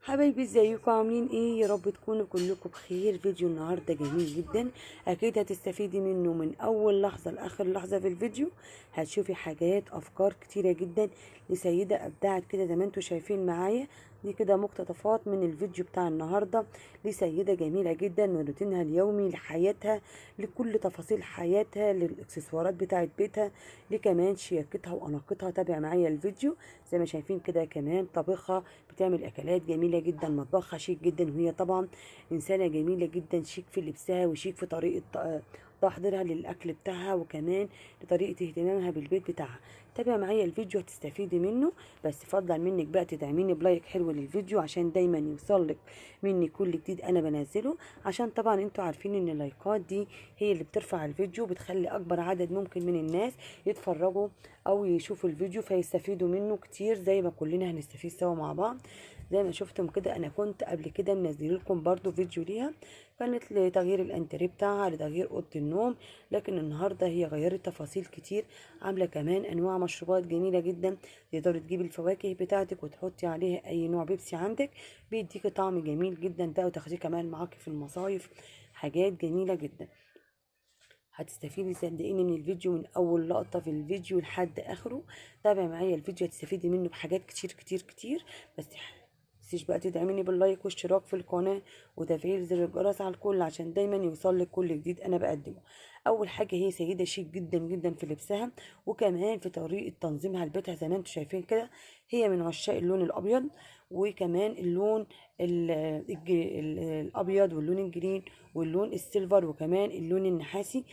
حبايبي ازيكم عاملين ايه؟ يا رب تكونوا كلكم بخير. فيديو النهارده جميل جدا، اكيد هتستفيدي منه من اول لحظه لاخر لحظه في الفيديو. هتشوفي حاجات افكار كتيره جدا لسيده ابدعت كده زي ما انتم شايفين معايا. دي كده مقتطفات من الفيديو بتاع النهارده لسيده جميله جدا من روتينها اليومي لحياتها، لكل تفاصيل حياتها، للاكسسوارات بتاعت بيتها، لكمان شياكتها واناقتها. تابع معايا الفيديو. زي ما شايفين كده كمان طبخها، بتعمل اكلات جميله جدا، مطبخها شيك جدا، وهي طبعا انسانه جميله جدا، شيك في لبسها وشيك في طريقه تحضيرها للاكل بتاعها، وكمان لطريقه اهتمامها بالبيت بتاعها. تابع معايا الفيديو هتستفيدي منه، بس فضل منك بقى تدعميني بلايك حلو للفيديو عشان دايما يوصلك مني كل جديد انا بنزله. عشان طبعا انتوا عارفين ان اللايكات دي هي اللي بترفع الفيديو، بتخلي اكبر عدد ممكن من الناس يتفرجوا او يشوفوا الفيديو فيستفيدوا منه كتير، زي ما كلنا هنستفيد سوا مع بعض. زي ما شفتم كده انا كنت قبل كده منزل لكم برضو فيديو ليها، كانت لتغيير الانتريه بتاعها، لتغيير اوضه النوم. لكن النهارده هي غيرت تفاصيل كتير، عامله كمان انواع مشروبات جميله جدا. تقدري تجيبي الفواكه بتاعتك وتحطي عليها اي نوع بيبسي عندك، بيديكي طعم جميل جدا بقى، وتاخديه كمان معاكي في المصايف. حاجات جميله جدا، هتستفيدي صدقيني من الفيديو من اول لقطه في الفيديو لحد اخره. تابع معايا الفيديو هتستفيدي منه بحاجات كتير كتير كتير. بس متنسيش بقى تدعميني باللايك واشتراك في القناه وتفعيل زر الجرس على الكل عشان دايما يوصلك كل جديد انا بقدمه. اول حاجه هي سيده شيك جدا جدا في لبسها، وكمان في طريقه تنظيمها لبيتها. زي ما انتم شايفين كده هي من عشاق اللون الابيض، وكمان اللون الابيض، واللون الجرين، واللون السيلفر، وكمان اللون النحاسي.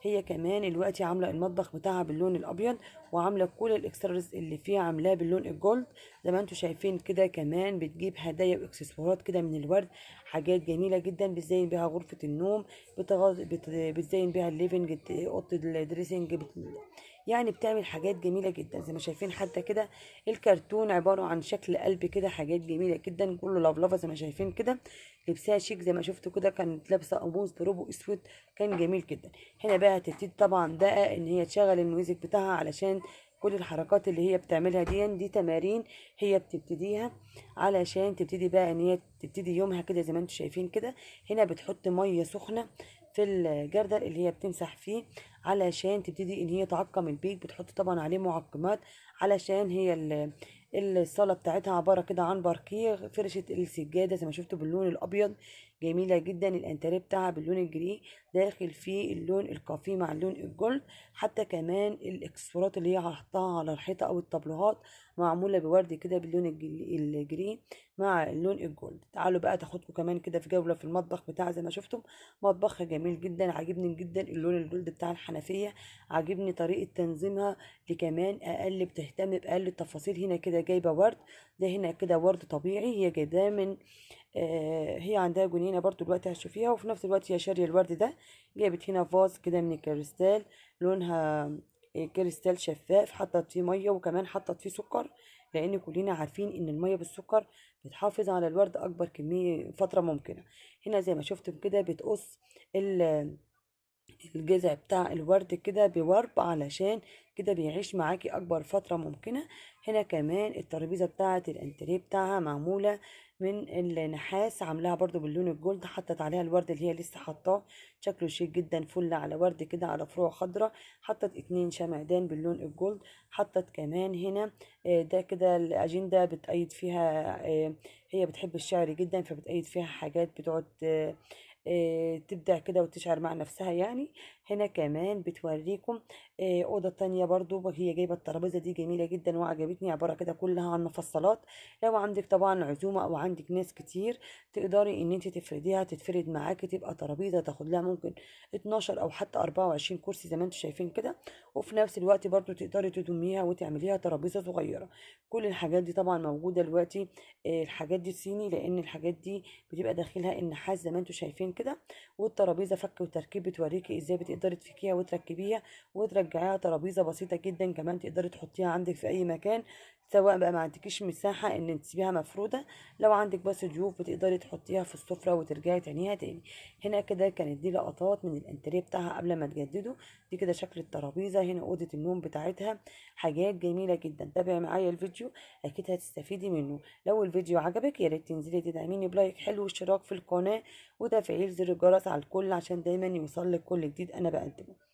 هي كمان دلوقتي عامله المطبخ بتاعها باللون الابيض، وعامله كل الاكسسوارز اللي فيها عاملاه باللون الجولد. زي ما انتم شايفين كده كمان بتجيب هدايا واكسسوارات كده من الورد، حاجات جميله جدا بتزين بيها غرفه النوم، بتزين بيها الليفنج، اوضه الدريسنج، يعني بتعمل حاجات جميله جدا. زي ما شايفين حتى كده الكرتون عباره عن شكل قلب كده، حاجات جميله جدا كله لفلفه. زي ما شايفين كده لبسها شيك، زي ما شفتوا كده كانت لابسه قميص بروبو اسود، كان جميل جدا. هنا بقى هتبتدي طبعا بقى ان هي تشغل الميوزك بتاعها، علشان كل الحركات اللي هي بتعملها دي تمارين هي بتبتديها علشان تبتدي بقى ان هي تبتدي يومها كده. زي ما انتم شايفين كده هنا بتحط ميه سخنه في الجردل اللي هي بتمسح فيه علشان تبتدي ان هي تعقم البيت. بتحط طبعا عليه معقمات علشان هي الصاله بتاعتها عباره كده عن باركيه. فرشه السجاده زي ما شفتوا باللون الابيض جميله جدا. الانتريه بتاعها باللون الجري، داخل فيه اللون الكافي مع اللون الجولد. حتى كمان الاكسسوارات اللي هي حطها على الحيطه او الطابلوهات معموله بورد كده باللون الجري مع اللون الجولد. تعالوا بقى تاخدكم كمان كده في جوله في المطبخ بتاعها. زي ما شفتم مطبخها جميل جدا، عاجبني جدا اللون الجولد بتاع الحنفيه، عاجبني طريقه تنظيمها، لكمان اقل بتهتم باقل التفاصيل. هنا كده جايبه ورد، ده هنا كده ورد طبيعي هي جايباه من هي عندها جنينه برضو دلوقتي هتشوفيها، وفي نفس الوقت هي شاريه الورد ده. جابت هنا فاز كده من الكريستال، لونها كريستال شفاف، حطت فيه ميه وكمان حطت فيه سكر، لان كلنا عارفين ان الميه بالسكر بتحافظ على الورد اكبر كميه فتره ممكنه. هنا زي ما شفتم كده بتقص الجذع بتاع الورد كده بورب، علشان كده بيعيش معاكي اكبر فترة ممكنة. هنا كمان الترابيزة بتاعة الانتريه بتاعها معمولة من النحاس، عاملاها برضو باللون الجولد، حطت عليها الورد اللي هي لسه حطاه، شكله شيك جدا، فل على ورد كده على فروع خضراء. حطت 2 شمعدان باللون الجولد. حطت كمان هنا ده كده الأجندة بتأيد فيها، هي بتحب الشعر جدا فبتأيد فيها حاجات بتقعد تبدع كده وتشعر مع نفسها يعني. هنا كمان بتوريكم أوضة تانية برضو هي جايبة الترابيزة دي جميلة جدا وعجبتني، عبارة كده كلها عن مفصلات. لو عندك طبعا عزومة أو عندك ناس كتير تقدري إن انت تفرديها، تتفرد معاكي تبقى ترابيزة تاخد لها ممكن 12 أو حتى 24 كرسي زي ما انتم شايفين كده. وفي نفس الوقت برضو تقدري تضميها وتعمليها ترابيزة صغيرة. كل الحاجات دي طبعا موجودة دلوقتي. الحاجات دي صيني، لأن الحاجات دي بتبقى داخلها النحاس زي ما انتم شايفين كده. والترابيزه فك وتركيب بتوريكي ازاي بتقدري تفكيها وتركبيها وترجعيها ترابيزه بسيطه جدا. كمان تقدري تحطيها عندك في اي مكان سواء بقى ما عندكيش مساحة ان تسيبيها مفرودة، لو عندك بس ضيوف بتقدري تحطيها في السفرة وترجعي تانيها تاني. هنا كده كانت دي لقطات من الانتريه بتاعها قبل ما تجدده. دي كده شكل الترابيزة. هنا أوضة النوم بتاعتها، حاجات جميلة جدا. تابعي معايا الفيديو اكيد هتستفيدي منه. لو الفيديو عجبك يا ريت تنزلي تدعميني بلايك حلو واشتراك في القناة وتفعيل زر الجرس على الكل عشان دايما يوصلك كل جديد انا بقدمه.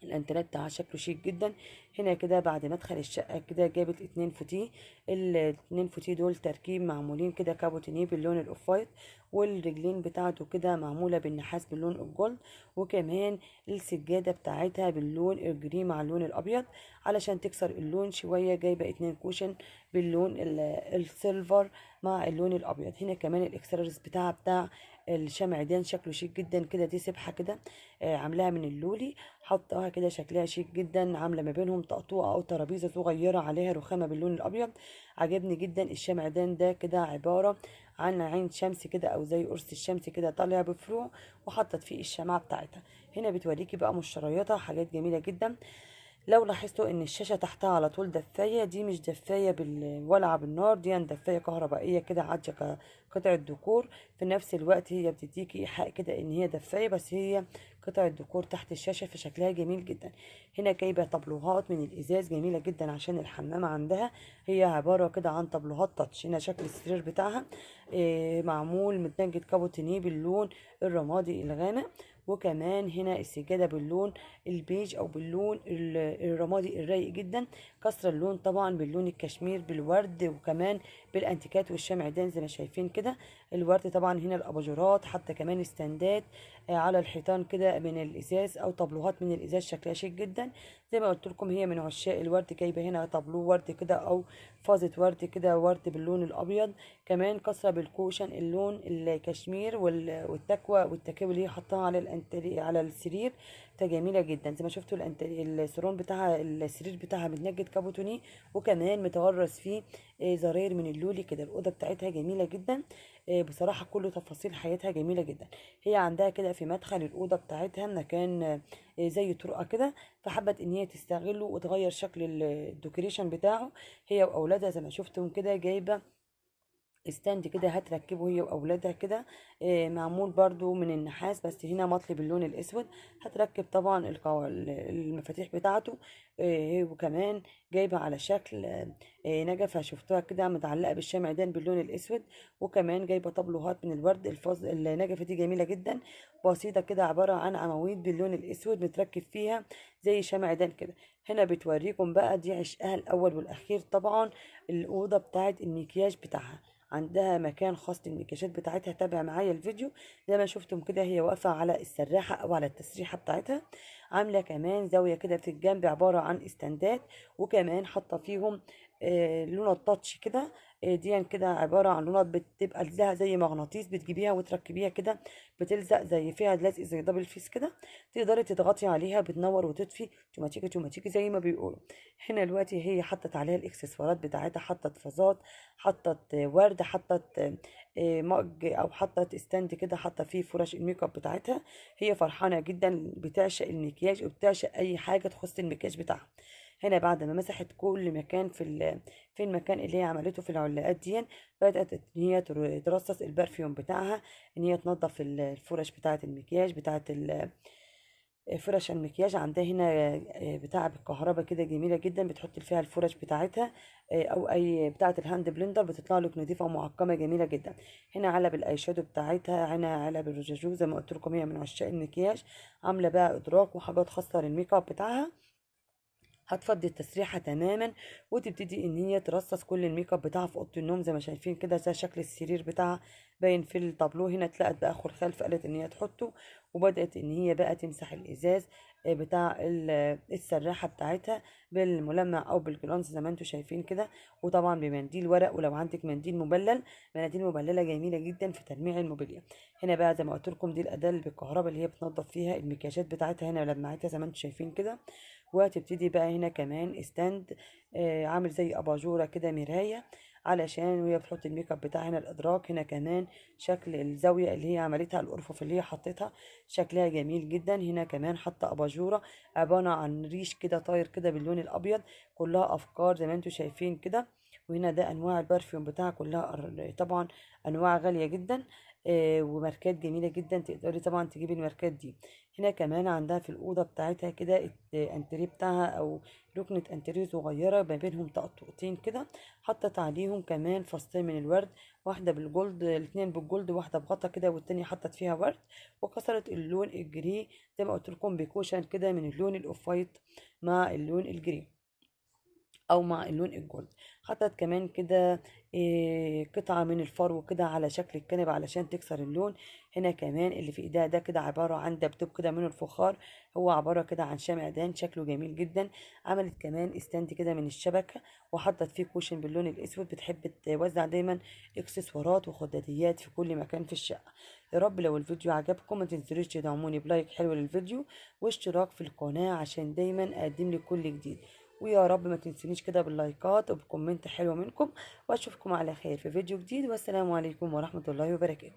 الانتريه بتاعها شكله شيك جدا. هنا كده بعد مدخل الشقه كده جابت 2 فوتيه. ال2 فوتيه دول تركيب معمولين كده كابوتينيه باللون الاوف وايت، والرجلين بتاعته كده معموله بالنحاس باللون الجولد، وكمان السجاده بتاعتها باللون الجري مع اللون الابيض علشان تكسر اللون شويه. جايبه 2 كوشن باللون السيلفر مع اللون الابيض. هنا كمان الاكسسوارز بتاع الشمعدان شكله شيك جدا كده. دي سبحه كده عاملاها من اللولي، حطها كده شكلها شيك جدا، عامله ما بينهم طقطوقه او ترابيزه صغيره عليها رخامه باللون الابيض. عجبني جدا الشمعدان ده. كده عباره عن عين شمس كده او زي قرص الشمس كده طالع بفروع، وحطت فيه الشمعة بتاعتها. هنا بتوريكي بقى مشترياتها، حاجات جميله جدا. لو لاحظتوا ان الشاشه تحتها على طول دفايه، دي مش دفايه بالولعه بالنار، دي دفايه كهربائيه كده عاديه كقطعه ديكور. في نفس الوقت هي بتديكي ايحاء كده ان هي دفايه، بس هي قطعه ديكور تحت الشاشه، فشكلها جميل جدا. هنا جايبه طبلوهات من الازاز جميله جدا عشان الحمام عندها. هي عباره كده عن طبلوهات تاتش. هنا شكل السرير بتاعها معمول متنجد كابوتينيه باللون الرمادي الغامق، وكمان هنا السجادة باللون البيج او باللون الرمادي الرايق جدا. كسر اللون طبعا باللون الكشمير بالورد، وكمان بالانتيكات والشمعدان زي ما شايفين كده. الورد طبعا. هنا الاباجورات، حتى كمان استندات على الحيطان كده من الازاز او طابلوهات من الازاز شكلها شيك جدا. زي ما قلت لكم هي من عشاق الورد. جايبه هنا طابلو ورد كده او فازة ورد كده، ورد باللون الابيض. كمان كسرة بالكوشن اللون الكشمير والتكوى والتكاوي اللي هي حطها على على السرير. جميله جدا. زي ما شفتوا السرون بتاعها، السرير بتاعها متنجد كابوتوني، وكمان متورث فيه زراير من اللولي كده. الاوضه بتاعتها جميله جدا بصراحه. كل تفاصيل حياتها جميله جدا. هي عندها كده في مدخل الاوضه بتاعتها مكان زي طرقه كده، فحبت ان هي تستغله وتغير شكل الديكوريشن بتاعه هي واولادها. زي ما شفتم كده جايبه استند كده هتركبه هي واولادها كده معمول برضو من النحاس، بس هنا مطلي باللون الاسود. هتركب طبعا المفاتيح بتاعته وكمان جايبه على شكل نجفه شفتوها كده متعلقه بالشمعدان باللون الاسود، وكمان جايبه طبلوهات من الورد الفاز. النجفه دي جميله جدا، بسيطه كده، عباره عن عواميد باللون الاسود متركب فيها زي شمعدان كده. هنا بتوريكم بقى دي عشقها الاول والاخير طبعا، الاوضه بتاعت المكياج بتاعها. عندها مكان خاص للمكياجات بتاعتها. تابع معايا الفيديو. زي ما شفتم كده هي واقفة على السراحة او على التسريحة بتاعتها. عاملة كمان زاوية كده في الجنب عبارة عن استندات، وكمان حاطة فيهم لونة تاتش كده. دي كده عبارة عن لونات بتبقى لها زي مغناطيس، بتجيبيها وتركبيها كده، بتلزق زي فيها لزق زي دبل فيس كده. تقدري تضغطي عليها بتنور وتطفي توماتيكي توماتيكي زي ما بيقولوا. هنا دلوقتي هي حطت عليها الاكسسوارات بتاعتها، حطت فازات، حطت ورد، حطت مج او حطت ستاند كده حاطه فيه فرش الميك اب بتاعتها. هي فرحانه جدا، بتعشق المكياج وبتعشق اي حاجه تخص المكياج بتاعها. هنا بعد ما مسحت كل مكان في المكان اللي هي عملته في العلاقات دي، بدأت ان هي ترصص البرفيوم بتاعها، ان هي تنظف الفرش بتاعه المكياج بتاعه فرش المكياج. عندها هنا بتاعة بالكهرباء كده جميلة جدا، بتحط فيها الفرش بتاعتها او اي بتاعة الهاند بلندر، بتطلع لك نظيفة ومعقمة جميلة جدا. هنا علب الاي شادو بتاعتها، هنا علب الرجاجو. زي ما قلت لكم هي من عشاق المكياج، عاملة بقى ادراك وحاجات خاصة للميك اب بتاعها. هتفضي التسريحه تماما وتبتدي ان هي ترصص كل الميك اب بتاعها في اوضه النوم. زي ما شايفين كده زي شكل السرير بتاعها باين في التابلو. هنا اتلقت باخر خلف قالت ان هي تحطه، وبدات ان هي بقى تمسح الازاز بتاع السراحه بتاعتها بالملمع او بالجلانس زي ما انتم شايفين كده، وطبعا بمنديل ورق. ولو عندك منديل مبلل، مناديل مبلله جميله جدا في تلميع الموبيليا. هنا بقى زي ما قلت لكم دي الاداه اللي بالكهرباء اللي هي بتنظف فيها المكياجات بتاعتها. هنا لمعتها زي ما انتم شايفين كده. وهتبتدي بقى هنا كمان ستاند عامل زي اباجوره كده مرايه علشان وهي بتحط الميك اب بتاعها. هنا الادراج، هنا كمان شكل الزاويه اللي هي عملتها، الارفف اللي هي حطيتها شكلها جميل جدا. هنا كمان حاطه اباجوره عباره عن ريش كده طاير كده باللون الابيض، كلها افكار زي ما انتم شايفين كده. وهنا ده انواع البرفيوم بتاعها كلها طبعا انواع غاليه جدا، وماركات جميله جدا، تقدري طبعا تجيبي الماركات دي. هنا كمان عندها في الاوضه بتاعتها كده انتريه بتاعها، او ركنه انتريه صغيره ما بينهم طقطقتين كده، حطت عليهم كمان فصين من الورد، واحده بالجولد، الاتنين بالجولد، واحده بغطا كده والتانية حطت فيها ورد. وكسرت اللون الجري زي ما قلت لكم بكوشن كده من اللون الاوف وايت مع اللون الجري او مع اللون الجولد. حطت كمان كده قطعة من الفرو كده على شكل الكنبة علشان تكسر اللون. هنا كمان اللي في ايديها ده كده عبارة عن دبدوب كده من الفخار، هو عبارة كده عن شمع دان شكله جميل جدا. عملت كمان استند كده من الشبكة، وحطت فيه كوشن باللون الاسود، بتحب توزع دايما اكسسوارات وخداديات في كل مكان في الشقة. يا رب لو الفيديو عجبكم ما تنسوش تدعموني بلايك حلو للفيديو واشتراك في القناة عشان دايما اقدم لك كل جديد. ويا رب ما تنسونيش كده باللايكات وبكومنت حلو منكم، واشوفكم على خير في فيديو جديد، والسلام عليكم ورحمة الله وبركاته.